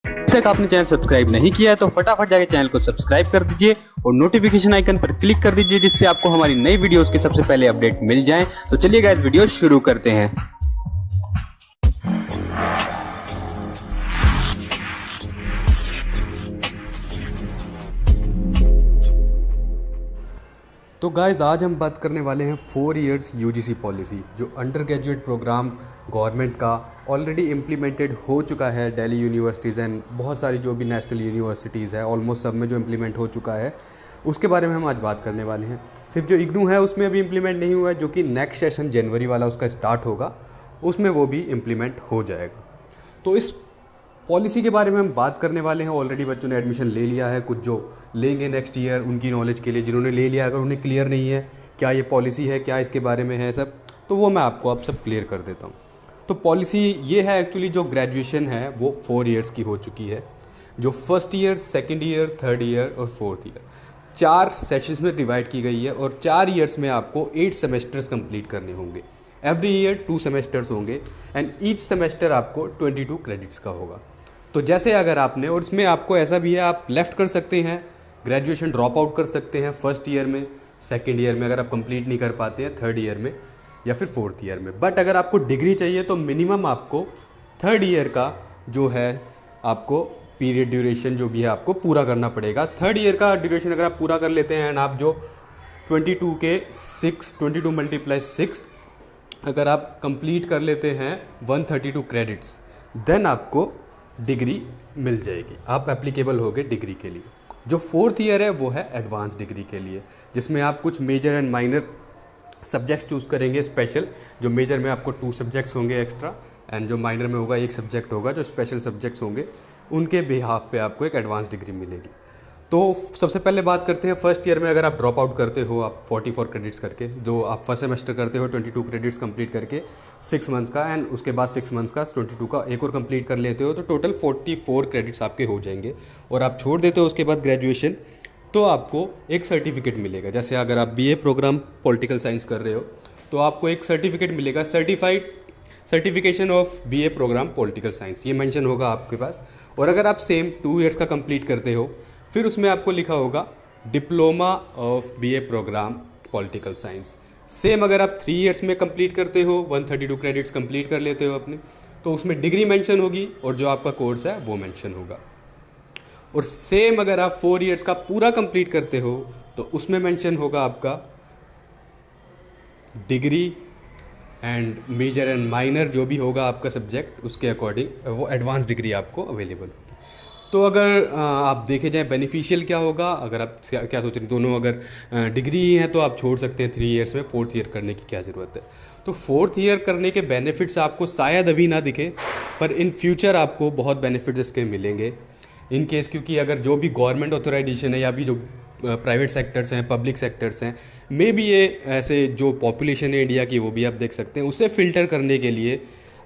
अभी तक आपने चैनल सब्सक्राइब नहीं किया है तो फटाफट जाके चैनल को सब्सक्राइब कर दीजिए और नोटिफिकेशन आइकन पर क्लिक कर दीजिए, जिससे आपको हमारी नई वीडियोस के सबसे पहले अपडेट मिल जाएं। तो चलिए गाइस, वीडियो शुरू करते हैं। तो गाइस, आज हम बात करने वाले हैं 4 इयर्स यूजीसी पॉलिसी, जो अंडर ग्रेजुएट प्रोग्राम गवर्नमेंट का ऑलरेडी इम्प्लीमेंटेड हो चुका है। दिल्ली यूनिवर्सिटीज़ एंड बहुत सारी जो भी नेशनल यूनिवर्सिटीज़ है, ऑलमोस्ट सब में जो इम्प्लीमेंट हो चुका है, उसके बारे में हम आज बात करने वाले हैं। सिर्फ जो इग्नू है उसमें अभी इम्प्लीमेंट नहीं हुआ है, जो कि नेक्स्ट सेशन जनवरी वाला उसका स्टार्ट होगा, उसमें वो भी इम्प्लीमेंट हो जाएगा। तो इस पॉलिसी के बारे में हम बात करने वाले हैं। ऑलरेडी बच्चों ने एडमिशन ले लिया है, कुछ जो लेंगे नेक्स्ट ईयर, उनकी नॉलेज के लिए। जिन्होंने ले लिया, अगर उन्हें क्लियर नहीं है क्या ये पॉलिसी है, क्या इसके बारे में है सब, तो वो मैं आपको अब सब क्लियर कर देता हूँ। तो पॉलिसी ये है, एक्चुअली जो ग्रेजुएशन है वो 4 इयर्स की हो चुकी है। जो first year, second year, third year और फोर्थ ईयर, 4 सेशंस में डिवाइड की गई है और 4 इयर्स में आपको 8 सेमेस्टर्स कंप्लीट करने होंगे। एवरी ईयर 2 सेमेस्टर्स होंगे एंड ईच सेमेस्टर आपको 22 क्रेडिट्स का होगा। तो जैसे अगर आपने, और इसमें आपको ऐसा भी है, आप लेफ़्ट कर सकते हैं, ग्रेजुएशन ड्रॉप आउट कर सकते हैं फर्स्ट ईयर में, सेकेंड ईयर में अगर आप कंप्लीट नहीं कर पाते हैं, थर्ड ईयर में या फिर फोर्थ ईयर में। बट अगर आपको डिग्री चाहिए तो मिनिमम आपको थर्ड ईयर का जो है आपको पीरियड ड्यूरेशन जो भी है आपको पूरा करना पड़ेगा। थर्ड ईयर का ड्यूरेशन अगर आप पूरा कर लेते हैं एंड आप जो 22 के 6, 22 मल्टीप्लाई 6 अगर आप कंप्लीट कर लेते हैं 132 क्रेडिट्स, देन आपको डिग्री मिल जाएगी, आप एप्लीकेबल होगे डिग्री के लिए। जो फोर्थ ईयर है वो है एडवांस डिग्री के लिए, जिसमें आप कुछ major and minor subjects choose करेंगे स्पेशल। जो मेजर में आपको 2 सब्जेक्ट्स होंगे एक्स्ट्रा एंड जो माइनर में होगा 1 सब्जेक्ट होगा। जो स्पेशल सब्जेक्ट्स होंगे उनके बिहाफ पे आपको एक एडवांस डिग्री मिलेगी। तो सबसे पहले बात करते हैं फर्स्ट ईयर में। अगर आप ड्रॉप आउट करते हो आप 44 क्रेडिट्स करके, जो आप फर्स्ट सेमेस्टर करते हो 22 क्रेडिट्स कंप्लीट करके 6 मंथ्स का, एंड उसके बाद 6 मंथ्स का 22 का एक और कंप्लीट कर लेते हो, तो टोटल 44 क्रेडिट्स आपके हो जाएंगे। और आप छोड़ देते हो उसके बाद ग्रेजुएशन, तो आपको एक सर्टिफिकेट मिलेगा। जैसे अगर आप बीए प्रोग्राम पॉलिटिकल साइंस कर रहे हो तो आपको एक सर्टिफिकेट मिलेगा, certified certification of BA program political science, ये मेंशन होगा आपके पास। और अगर आप सेम 2 इयर्स का कंप्लीट करते हो, फिर उसमें आपको लिखा होगा diploma of BA program political science. Same अगर आप 3 इयर्स में कंप्लीट करते हो, 132 क्रेडिट्स कंप्लीट कर लेते हो अपने, तो उसमें डिग्री मेंशन होगी और जो आपका कोर्स है वो मेंशन होगा। और सेम अगर आप 4 इयर्स का पूरा कंप्लीट करते हो तो उसमें मेंशन होगा आपका degree and major and minor जो भी होगा आपका सब्जेक्ट, उसके अकॉर्डिंग वो एडवांस डिग्री आपको अवेलेबल होगी। तो अगर आप देखे जाए बेनिफिशियल क्या होगा, अगर आप क्या सोच रहे हैं, दोनों अगर डिग्री ही हैं तो आप छोड़ सकते हैं 3 इयर्स में, फोर्थ ईयर करने की क्या ज़रूरत है। तो फोर्थ ईयर करने के बेनिफिट्स आपको शायद अभी ना दिखे, पर इन फ्यूचर आपको बहुत बेनिफिट्स इसके मिलेंगे इन केस, क्योंकि अगर जो भी गवर्नमेंट ऑथराइजेशन है या भी जो प्राइवेट सेक्टर्स हैं, पब्लिक सेक्टर्स हैं, मे बी ये ऐसे जो पॉपुलेशन है इंडिया की वो भी आप देख सकते हैं, उसे फिल्टर करने के लिए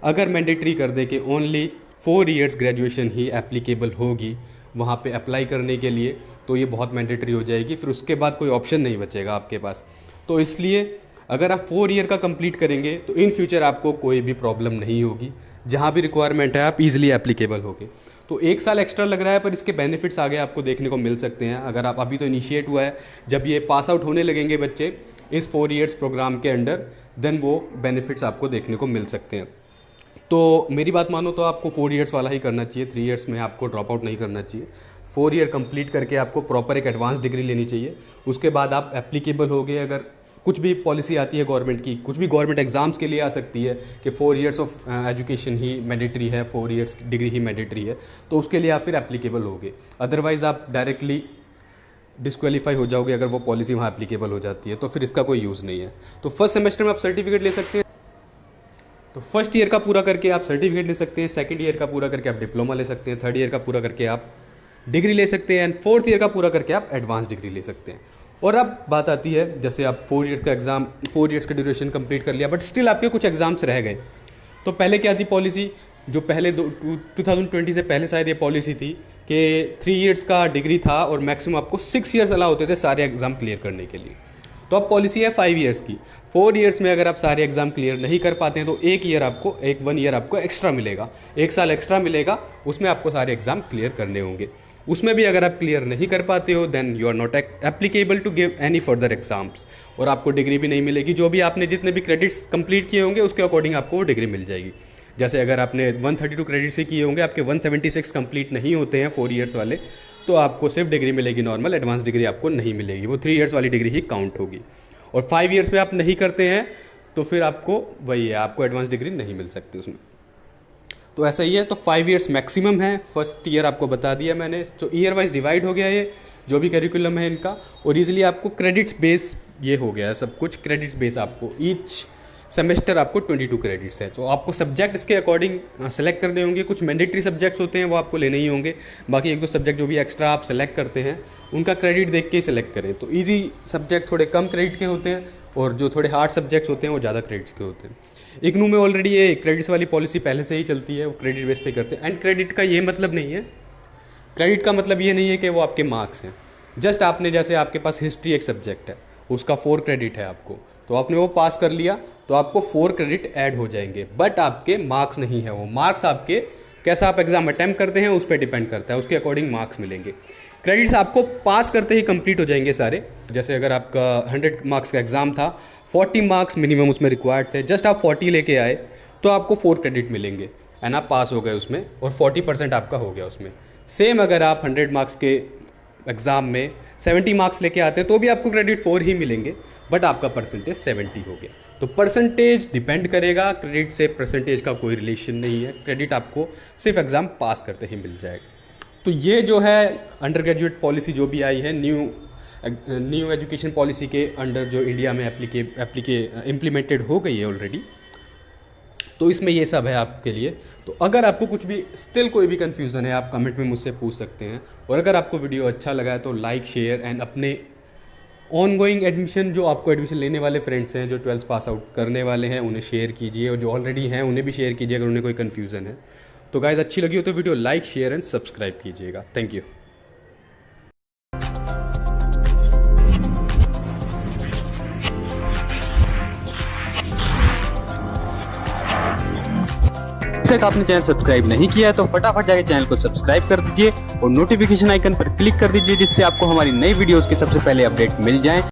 अगर मैंडेटरी कर दे कि ओनली 4 इयर्स ग्रेजुएशन ही एप्लीकेबल होगी वहाँ पे अप्लाई करने के लिए, तो ये बहुत मैंडेटरी हो जाएगी। फिर उसके बाद कोई ऑप्शन नहीं बचेगा आपके पास। तो इसलिए अगर आप 4 ईयर का कंप्लीट करेंगे तो इन फ्यूचर आपको कोई भी प्रॉब्लम नहीं होगी, जहाँ भी रिक्वायरमेंट है आप इजीली एप्लीकेबल होगे। तो 1 साल एक्स्ट्रा लग रहा है, पर इसके बेनिफिट्स आगे आपको देखने को मिल सकते हैं। अगर आप अभी तो इनिशिएट हुआ है, जब ये पास आउट होने लगेंगे बच्चे इस 4 इयर्स प्रोग्राम के अंडर, देन वो बेनिफिट्स आपको देखने को मिल सकते हैं। तो मेरी बात मानो तो आपको 4 इयर्स वाला ही करना चाहिए, 3 इयर्स में आपको ड्रॉप आउट नहीं करना चाहिए। 4 ईयर कंप्लीट करके आपको प्रॉपर एक एडवांस डिग्री लेनी चाहिए। उसके बाद आप एप्लीकेबल हो गए। अगर कुछ भी पॉलिसी आती है गवर्नमेंट की, कुछ भी गवर्नमेंट एग्जाम्स के लिए आ सकती है कि 4 years of education he mandatory है, 4 इयर्स डिग्री ही मैंडेटरी है, तो उसके लिए आप फिर एप्लीकेबल होगे। अदरवाइज़ आप डायरेक्टली डिस्क्वालीफाई हो जाओगे अगर वो पॉलिसी वहाँ एप्लीकेबल हो जाती है, तो फिर इसका कोई यूज़ नहीं है। तो फर्स्ट सेमेस्टर में आप सर्टिफिकेट ले सकते हैं। तो फर्स्ट ईयर का पूरा करके आप सर्टिफिकेट ले सकते हैं, सेकंड ईयर का पूरा करके आप डिप्लोमा ले सकते हैं, थर्ड ईयर का पूरा करके आप डिग्री ले सकते हैं, एंड फोर्थ ईयर का पूरा करके आप एडवांस डिग्री ले सकते हैं। और अब बात आती है, जैसे आप 4 इयर्स का एग्जाम, 4 इयर्स का ड्यूरेशन कंप्लीट कर लिया, बट स्टिल आपके कुछ एग्जाम्स रह गए। तो पहले क्या थी पॉलिसी, जो पहले 2020 से पहले शायद ये पॉलिसी थी कि 3 इयर्स का डिग्री था और मैक्सिमम आपको 6 इयर्स अलाउ होते थे सारे एग्जाम क्लियर करने के लिए। तो अब पॉलिसी है 5 ईयर्स की। 4 ईयर्स में अगर आप सारे एग्जाम क्लियर नहीं कर पाते हैं तो 1 ईयर आपको एक्स्ट्रा मिलेगा, 1 साल एक्स्ट्रा मिलेगा, उसमें आपको सारे एग्जाम क्लियर करने होंगे। उसमें भी अगर आप क्लियर नहीं कर पाते हो then you are not applicable to give any further exams, और आपको डिग्री भी नहीं मिलेगी। जो भी आपने जितने भी क्रेडिट्स कंप्लीट किए होंगे उसके अकॉर्डिंग आपको वो डिग्री मिल जाएगी। जैसे अगर आपने 132 क्रेडिट से किए होंगे, आपके 176 कंप्लीट नहीं होते हैं 4 ईयर्स वाले, तो आपको सिर्फ डिग्री मिलेगी नॉर्मल, एडवांस डिग्री आपको नहीं मिलेगी, वो 3 ईयर्स वाली डिग्री ही काउंट होगी। और 5 ईयर्स में आप नहीं करते हैं तो फिर आपको वही है, आपको एडवांस डिग्री नहीं मिल सकती उसमें। तो ऐसा ही है। तो 5 ईयर्स मैक्सिमम है। फर्स्ट ईयर आपको बता दिया मैंने, तो ईयर वाइज डिवाइड हो गया ये जो भी करिकुलम है इनका, और ईजिली आपको क्रेडिट्स बेस ये हो गया है सब कुछ, क्रेडिट्स बेस आपको ईच सेमेस्टर आपको 22 क्रेडिट्स है। तो आपको सब्जेक्ट इसके अकॉर्डिंग सेलेक्ट करने होंगे। कुछ मैंडेटरी सब्जेक्ट्स होते हैं वो आपको लेने ही होंगे, बाकी 1-2 सब्जेक्ट जो भी एक्स्ट्रा आप सेलेक्ट करते हैं उनका क्रेडिट देख के ही सेलेक्ट करें। तो ईजी सब्जेक्ट थोड़े कम क्रेडिट के होते हैं और जो थोड़े हार्ड सब्जेक्ट्स होते हैं वो ज़्यादा क्रेडिट्स के होते हैं। इग्नू में ऑलरेडी ये क्रेडिट्स वाली पॉलिसी पहले से ही चलती है, वो क्रेडिट बेस पे करते हैं। एंड क्रेडिट का ये मतलब नहीं है, क्रेडिट का मतलब ये नहीं है कि वो आपके मार्क्स हैं। जस्ट आपने, जैसे आपके पास हिस्ट्री एक सब्जेक्ट है, उसका 4 क्रेडिट है आपको, तो आपने वो पास कर लिया तो आपको 4 क्रेडिट ऐड हो जाएंगे, बट आपके मार्क्स नहीं है। वो मार्क्स आपके कैसा आप एग्जाम अटैम्प्ट करते हैं उस पर डिपेंड करता है, उसके अकॉर्डिंग मार्क्स मिलेंगे। क्रेडिट्स आपको पास करते ही कंप्लीट हो जाएंगे सारे। जैसे अगर आपका 100 मार्क्स का एग्जाम था, 40 मार्क्स मिनिमम उसमें रिक्वायर्ड थे, जस्ट आप 40 लेके आए तो आपको 4 क्रेडिट मिलेंगे एंड आप पास हो गए उसमें, और 40% आपका हो गया उसमें। सेम अगर आप 100 मार्क्स के एग्ज़ाम में 70 मार्क्स लेके आते हैं तो भी आपको क्रेडिट 4 ही मिलेंगे, बट आपका परसेंटेज 70 हो गया। तो परसेंटेज डिपेंड करेगा, क्रेडिट से परसेंटेज का कोई रिलेशन नहीं है। क्रेडिट आपको सिर्फ एग्ज़ाम पास करते ही मिल जाएगा। तो ये जो है अंडर ग्रेजुएट पॉलिसी जो भी आई है, न्यू एजुकेशन पॉलिसी के अंडर जो इंडिया में इम्प्लीमेंटेड हो गई है ऑलरेडी, तो इसमें ये सब है आपके लिए। तो अगर आपको कुछ भी स्टिल कोई भी कन्फ्यूज़न है आप कमेंट में मुझसे पूछ सकते हैं, और अगर आपको वीडियो अच्छा लगा है तो लाइक शेयर एंड अपने ऑनगोइंग एडमिशन, जो आपको एडमिशन लेने वाले फ्रेंड्स हैं जो 12th पास आउट करने वाले हैं, उन्हें शेयर कीजिए, और जो ऑलरेडी हैं उन्हें भी शेयर कीजिए अगर उन्हें कोई कन्फ्यूज़न है। तो गाइज़ अच्छी लगी हो तो video like share and subscribe कीजिएगा। Thank you. अभी तक आपने चैनल सब्सक्राइब नहीं किया है तो फटाफट जाके चैनल को सब्सक्राइब कर दीजिए और नोटिफिकेशन आइकन पर क्लिक कर दीजिए, जिससे आपको हमारी नई वीडियोस के सबसे पहले अपडेट मिल जाएं।